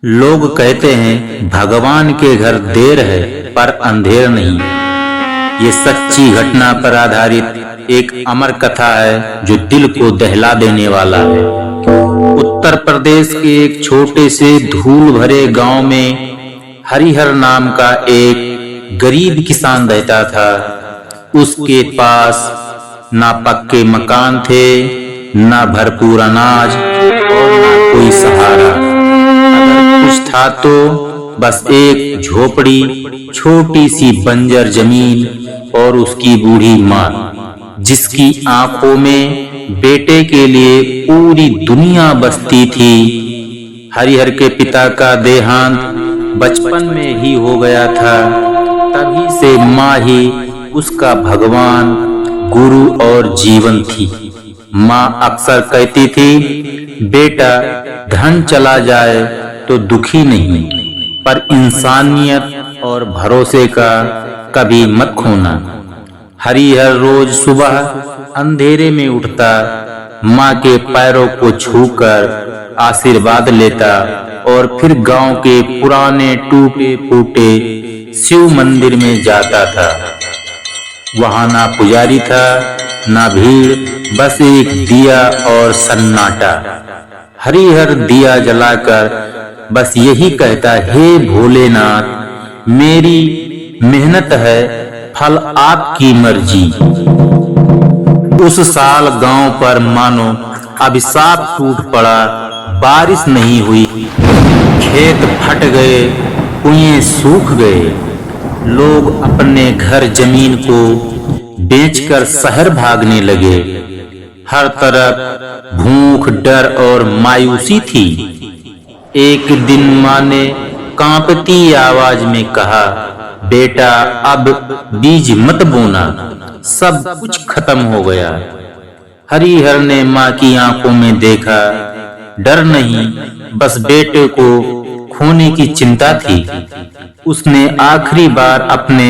लोग कहते हैं भगवान के घर देर है पर अंधेर नहीं। ये सच्ची घटना पर आधारित एक अमर कथा है जो दिल को दहला देने वाला है। उत्तर प्रदेश के एक छोटे से धूल भरे गांव में हरिहर नाम का एक गरीब किसान रहता था। उसके पास ना पक्के मकान थे, ना भरपूर अनाज और ना कोई सहारा। अगर कुछ था तो बस एक झोपड़ी, छोटी सी बंजर जमीन और उसकी बूढ़ी माँ, जिसकी आंखों में बेटे के लिए पूरी दुनिया बसती थी। हरिहर के पिता का देहांत बचपन में ही हो गया था। तभी से माँ ही उसका भगवान, गुरु और जीवन थी। माँ अक्सर कहती थी, बेटा धन चला जाए तो दुखी नहीं, पर इंसानियत और भरोसे का कभी मत खोना। हरिहर रोज सुबह अंधेरे में उठता, माँ के पैरों को छूकर आशीर्वाद लेता और फिर गांव के पुराने टूटे फूटे शिव मंदिर में जाता था। वहां ना पुजारी था, ना भीड़, बस एक दिया और सन्नाटा। हरिहर दिया जलाकर बस यही कहता, हे भोलेनाथ, मेरी मेहनत है, फल आपकी मर्जी। उस साल गांव पर मानो अभिशाप टूट पड़ा। बारिश नहीं हुई, खेत फट गए, कुएं सूख गए। लोग अपने घर जमीन को बेचकर शहर भागने लगे। हर तरफ भूख, डर और मायूसी थी। एक दिन माँ ने कांपती आवाज में कहा, बेटा अब बीज मत बोना, सब कुछ खत्म हो गया। हरिहर ने माँ की आंखों में देखा, डर नहीं, बस बेटे को खोने की चिंता थी। उसने आखिरी बार अपने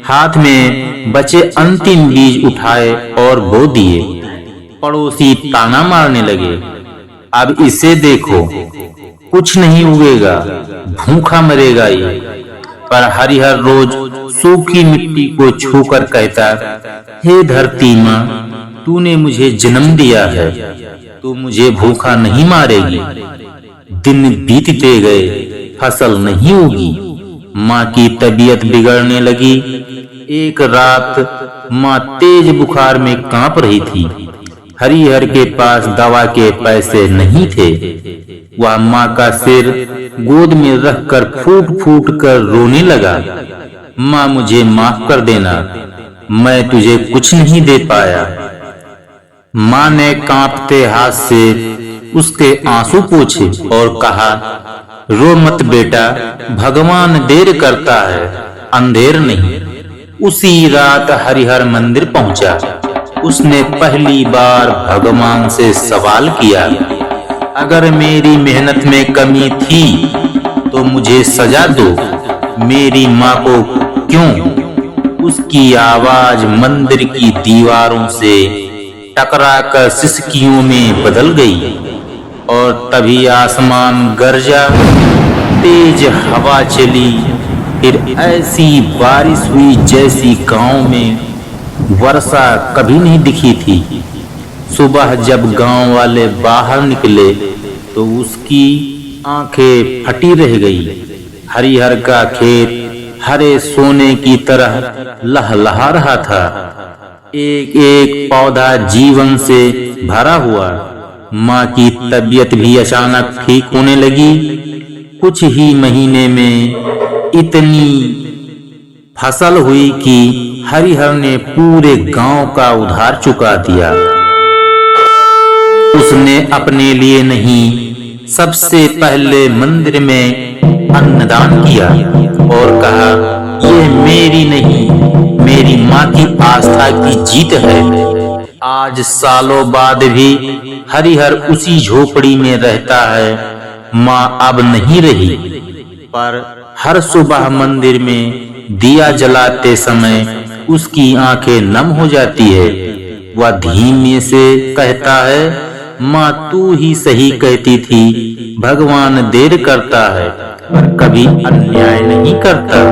हाथ में बचे अंतिम बीज उठाए और बो दिए। पड़ोसी ताना मारने लगे, अब इसे देखो, कुछ नहीं उगेगा, भूखा मरेगा ये। पर हरिहर रोज सूखी मिट्टी को छूकर कहता, हे धरती माँ, तूने मुझे जन्म दिया है, तू मुझे भूखा नहीं मारेगी। दिन बीतते गए, फसल नहीं उगी। माँ की तबीयत बिगड़ने लगी। एक रात माँ तेज बुखार में कांप रही थी। हरिहर के पास दवा के पैसे नहीं थे। वह माँ का सिर गोद में रखकर फूट फूट कर रोने लगा, माँ मुझे माफ कर देना, मैं तुझे कुछ नहीं दे पाया। माँ ने कांपते हाथ से उसके आंसू पोंछे और कहा, रो मत बेटा, भगवान देर करता है, अंधेर नहीं। उसी रात हरिहर मंदिर पहुंचा। उसने पहली बार भगवान से सवाल किया, अगर मेरी मेहनत में कमी थी तो मुझे सजा दो, मेरी माँ को क्यों? उसकी आवाज मंदिर की दीवारों से टकराकर सिसकियों में बदल गई और तभी आसमान गरजा, तेज हवा चली, फिर ऐसी बारिश हुई जैसी गांव में वर्षा कभी नहीं दिखी थी। सुबह जब गांव वाले बाहर निकले तो उसकी आंखें फटी रह गई। हरिहर का खेत हरे सोने की तरह लहलहा रहा था। एक एक पौधा जीवन से भरा हुआ। माँ की तबीयत भी अचानक ठीक होने लगी। कुछ ही महीने में इतनी फसल हुई कि हरिहर ने पूरे गांव का उधार चुका दिया। उसने अपने लिए नहीं, सबसे पहले मंदिर में अन्नदान किया और कहा, ये मेरी नहीं, मेरी माँ की आस्था की जीत है। आज सालों बाद भी हरिहर उसी झोपड़ी में रहता है। माँ अब नहीं रही, पर हर सुबह मंदिर में दिया जलाते समय उसकी आंखें नम हो जाती है। वह धीमे से कहता है, माँ तू ही सही कहती थी, भगवान देर करता है पर कभी अन्याय नहीं करता।